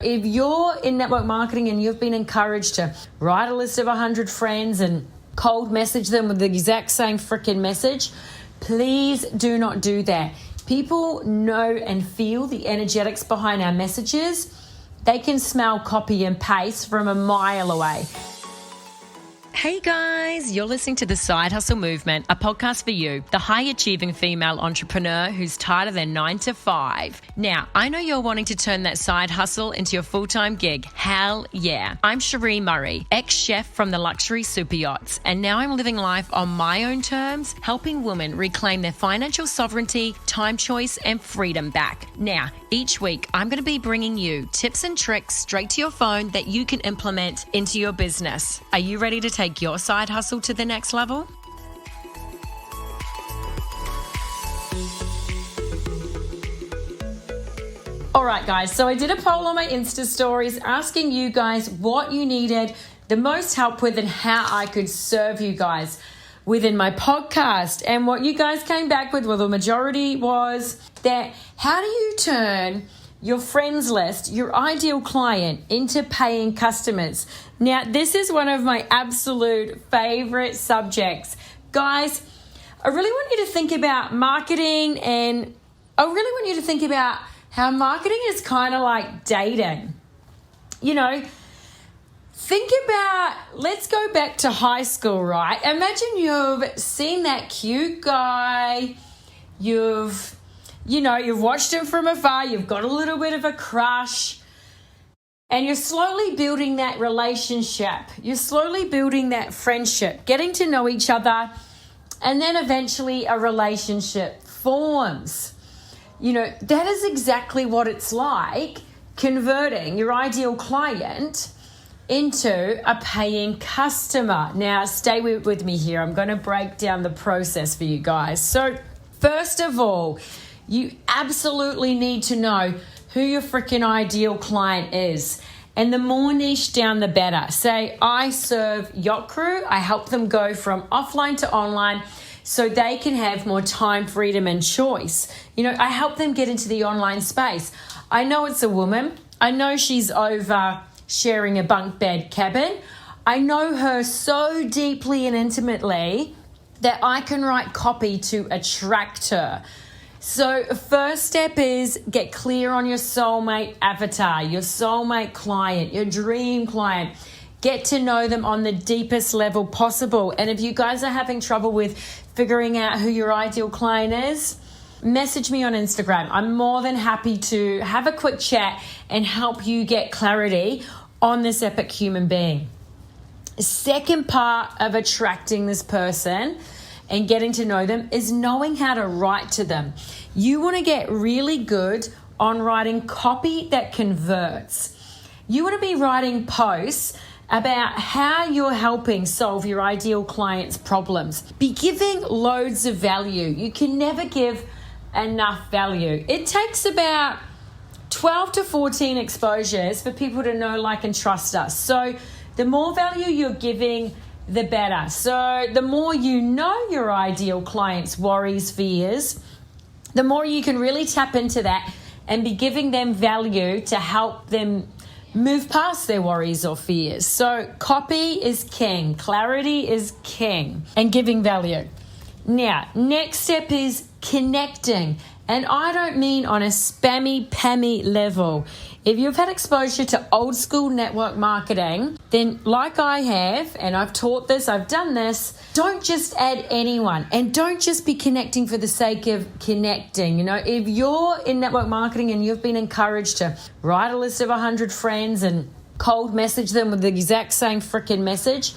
If you're in network marketing and you've been encouraged to write a list of 100 friends and cold message them with the exact same freaking message, please do not do that. People know and feel the energetics behind our messages. They can smell copy and paste from a mile away. Hey guys, you're listening to The Side Hustle Movement, a podcast for you, the high-achieving female entrepreneur who's tired of their 9 to 5. Now, I know you're wanting to turn that side hustle into your full-time gig. Hell yeah. I'm Cherie Murray, ex-chef from the luxury super yachts, and now I'm living life on my own terms, helping women reclaim their financial sovereignty, time choice, and freedom back. Now, each week, I'm going to be bringing you tips and tricks straight to your phone that you can implement into your business. Are you ready to take your side hustle to the next level? All right, guys, so I did a poll on my Insta stories asking you guys what you needed the most help with and how I could serve you guys within my podcast. And what you guys came back with, well, the majority was that how do you turn your friends list, your ideal client, into paying customers? Now, this is one of my absolute favorite subjects. Guys, I really want you to think about marketing, and I really want you to think about how marketing is kind of like dating. You know, think about, let's go back to high school, right? Imagine you've seen that cute guy, you've watched him from afar, you've got a little bit of a crush, and you're slowly building that relationship. You're slowly building that friendship, getting to know each other, and then eventually a relationship forms. You know, that is exactly what it's like converting your ideal client into a paying customer. Now, stay with me here. I'm going to break down the process for you guys. So, first of all, you absolutely need to know who your freaking ideal client is. And the more niche down, the better. Say, I serve yacht crew. I help them go from offline to online so they can have more time, freedom, and choice. You know, I help them get into the online space. I know it's a woman. I know she's over sharing a bunk bed cabin. I know her so deeply and intimately that I can write copy to attract her. So first step is get clear on your soulmate avatar, your soulmate client, your dream client. Get to know them on the deepest level possible. And if you guys are having trouble with figuring out who your ideal client is, message me on Instagram. I'm more than happy to have a quick chat and help you get clarity on this epic human being. Second part of attracting this person and getting to know them is knowing how to write to them. You want to get really good on writing copy that converts. You want to be writing posts about how you're helping solve your ideal client's problems. Be giving loads of value. You can never give enough value. It takes about 12 to 14 exposures for people to know, like, and trust us. So the more value you're giving, the better. So the more you know your ideal client's worries, fears, the more you can really tap into that and be giving them value to help them move past their worries or fears. So copy is king, clarity is king, and giving value. Now, next step is connecting. And I don't mean on a spammy-pammy level. If you've had exposure to old school network marketing, then like I have, and I've taught this, I've done this, don't just add anyone and don't just be connecting for the sake of connecting. You know, if you're in network marketing and you've been encouraged to write a list of 100 friends and cold message them with the exact same freaking message,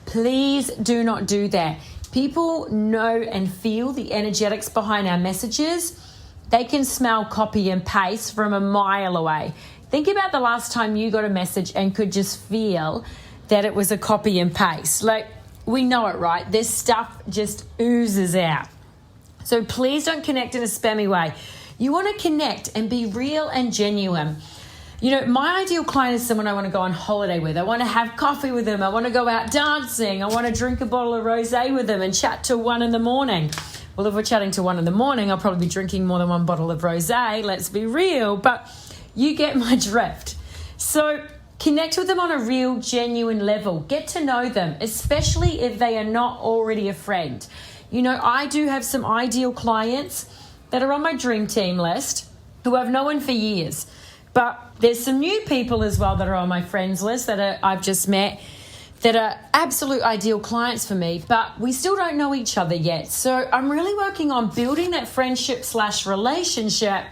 please do not do that. People know and feel the energetics behind our messages. They can smell copy and paste from a mile away. Think about the last time you got a message and could just feel that it was a copy and paste. Like, we know it, right? This stuff just oozes out. So please don't connect in a spammy way. You want to connect and be real and genuine. You know, my ideal client is someone I want to go on holiday with. I want to have coffee with them. I want to go out dancing. I want to drink a bottle of rosé with them and chat till 1 a.m. Well, if we're chatting till 1 a.m, I'll probably be drinking more than one bottle of rosé. Let's be real. But you get my drift. So connect with them on a real, genuine level. Get to know them, especially if they are not already a friend. You know, I do have some ideal clients that are on my dream team list who I've known for years. But there's some new people as well that are on my friends list that I've just met that are absolute ideal clients for me, but we still don't know each other yet. So I'm really working on building that friendship/relationship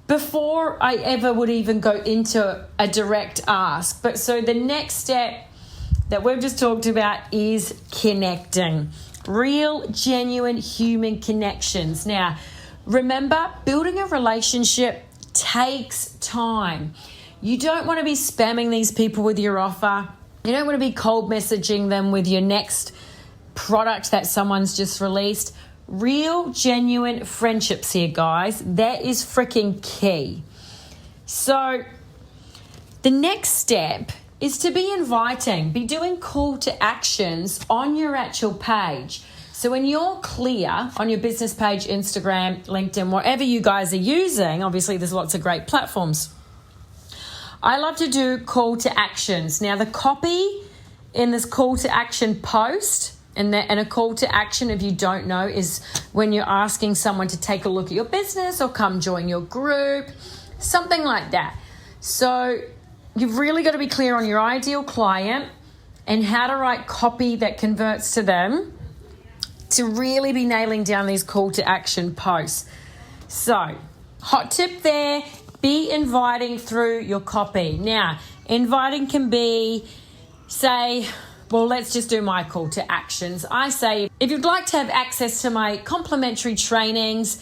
before I ever would even go into a direct ask. But so the next step that we've just talked about is connecting. Real, genuine human connections. Now, remember, building a relationship takes time. You don't want to be spamming these people with your offer. You don't want to be cold messaging them with your next product that someone's just released. Real, genuine friendships here, guys. That is freaking key. So the next step is to be inviting, be doing call to actions on your actual page. So when you're clear on your business page, Instagram, LinkedIn, whatever you guys are using, obviously there's lots of great platforms. I love to do call to actions. Now the copy in this call to action post and a call to action, if you don't know, is when you're asking someone to take a look at your business or come join your group, something like that. So you've really got to be clear on your ideal client and how to write copy that converts to them to really be nailing down these call to action posts. So hot tip there, be inviting through your copy. Now, inviting can be, say, well, let's just do my call to actions. I say, if you'd like to have access to my complimentary trainings,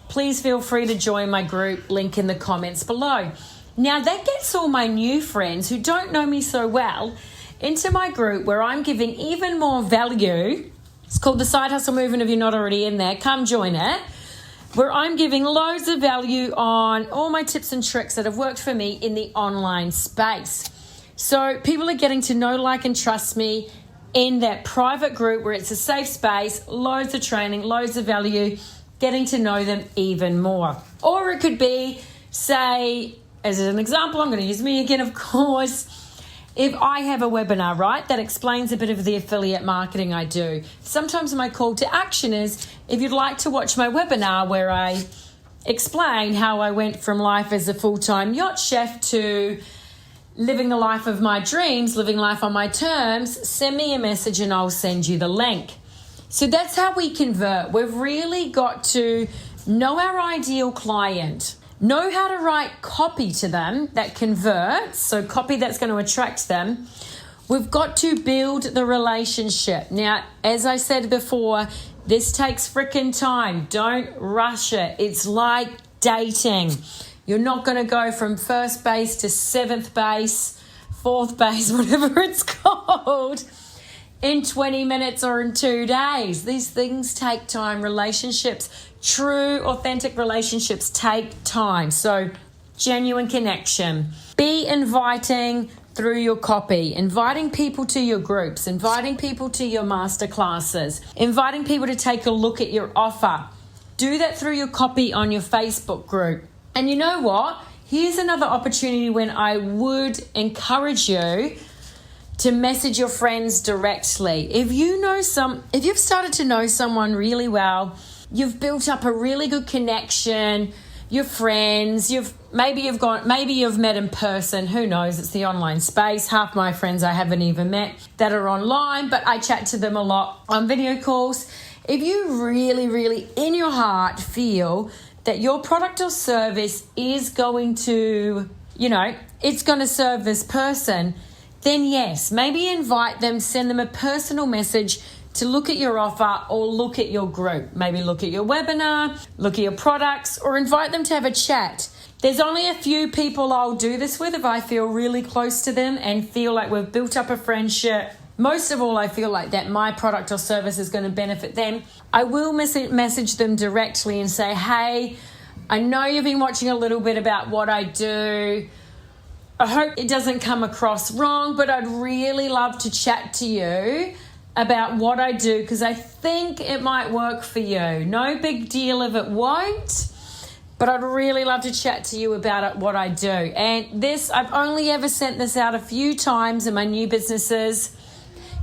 please feel free to join my group, link in the comments below. Now, that gets all my new friends who don't know me so well into my group where I'm giving even more value. It's called the Side Hustle Movement if you're not already in there. Come join it. Where I'm giving loads of value on all my tips and tricks that have worked for me in the online space. So people are getting to know, like, and trust me in that private group where it's a safe space, loads of training, loads of value, getting to know them even more. Or it could be, say, as an example, I'm going to use me again, of course. If I have a webinar, right, that explains a bit of the affiliate marketing I do, sometimes my call to action is, if you'd like to watch my webinar where I explain how I went from life as a full-time yacht chef to living the life of my dreams, living life on my terms, send me a message and I'll send you the link. So that's how we convert. We've really got to know our ideal client, know how to write copy to them that converts, so copy that's going to attract them. We've got to build the relationship. Now, as I said before, this takes freaking time. Don't rush it. It's like dating. You're not going to go from first base to seventh base, fourth base, whatever it's called, in 20 minutes or in 2 days. These things take time. Relationships, true, authentic relationships take time. So genuine connection. Be inviting through your copy, inviting people to your groups, inviting people to your masterclasses, inviting people to take a look at your offer. Do that through your copy on your Facebook group. And you know what? Here's another opportunity when I would encourage you to message your friends directly. If you've started to know someone really well, you've built up a really good connection, your friends, maybe you've met in person, who knows, it's the online space. Half my friends I haven't even met that are online, but I chat to them a lot on video calls. If you really, really in your heart feel that your product or service is going to, it's going to serve this person, then yes, maybe invite them, send them a personal message to look at your offer or look at your group. Maybe look at your webinar, look at your products, or invite them to have a chat. There's only a few people I'll do this with if I feel really close to them and feel like we've built up a friendship. Most of all, I feel like that my product or service is going to benefit them. I will message them directly and say, hey, I know you've been watching a little bit about what I do. I hope it doesn't come across wrong, but I'd really love to chat to you about what I do because I think it might work for you. No big deal if it won't, but I'd really love to chat to you about what I do. And I've only ever sent this out a few times in my new businesses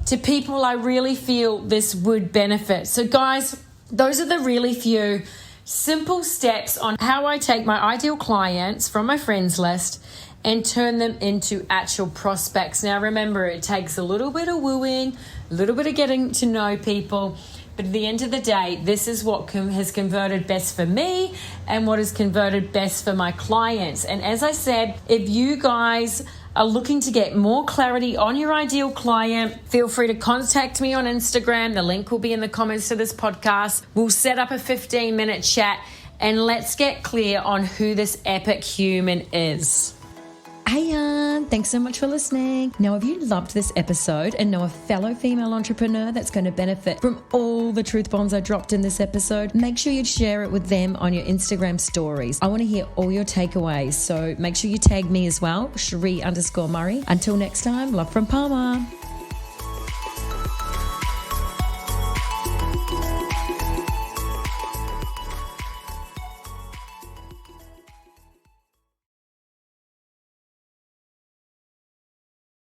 to people I really feel this would benefit. So guys, those are the really few simple steps on how I take my ideal clients from my friends list and turn them into actual prospects. Now remember, it takes a little bit of wooing, a little bit of getting to know people, but at the end of the day, this is what has converted best for me and what has converted best for my clients. And as I said, if you guys are looking to get more clarity on your ideal client, feel free to contact me on Instagram. The link will be in the comments to this podcast. We'll set up a 15-minute chat and let's get clear on who this epic human is. Hey, thanks so much for listening. Now, if you loved this episode and know a fellow female entrepreneur that's going to benefit from all the truth bombs I dropped in this episode, make sure you share it with them on your Instagram stories. I want to hear all your takeaways, so make sure you tag me as well, Cherie_Murray. Until next time, love from Palma.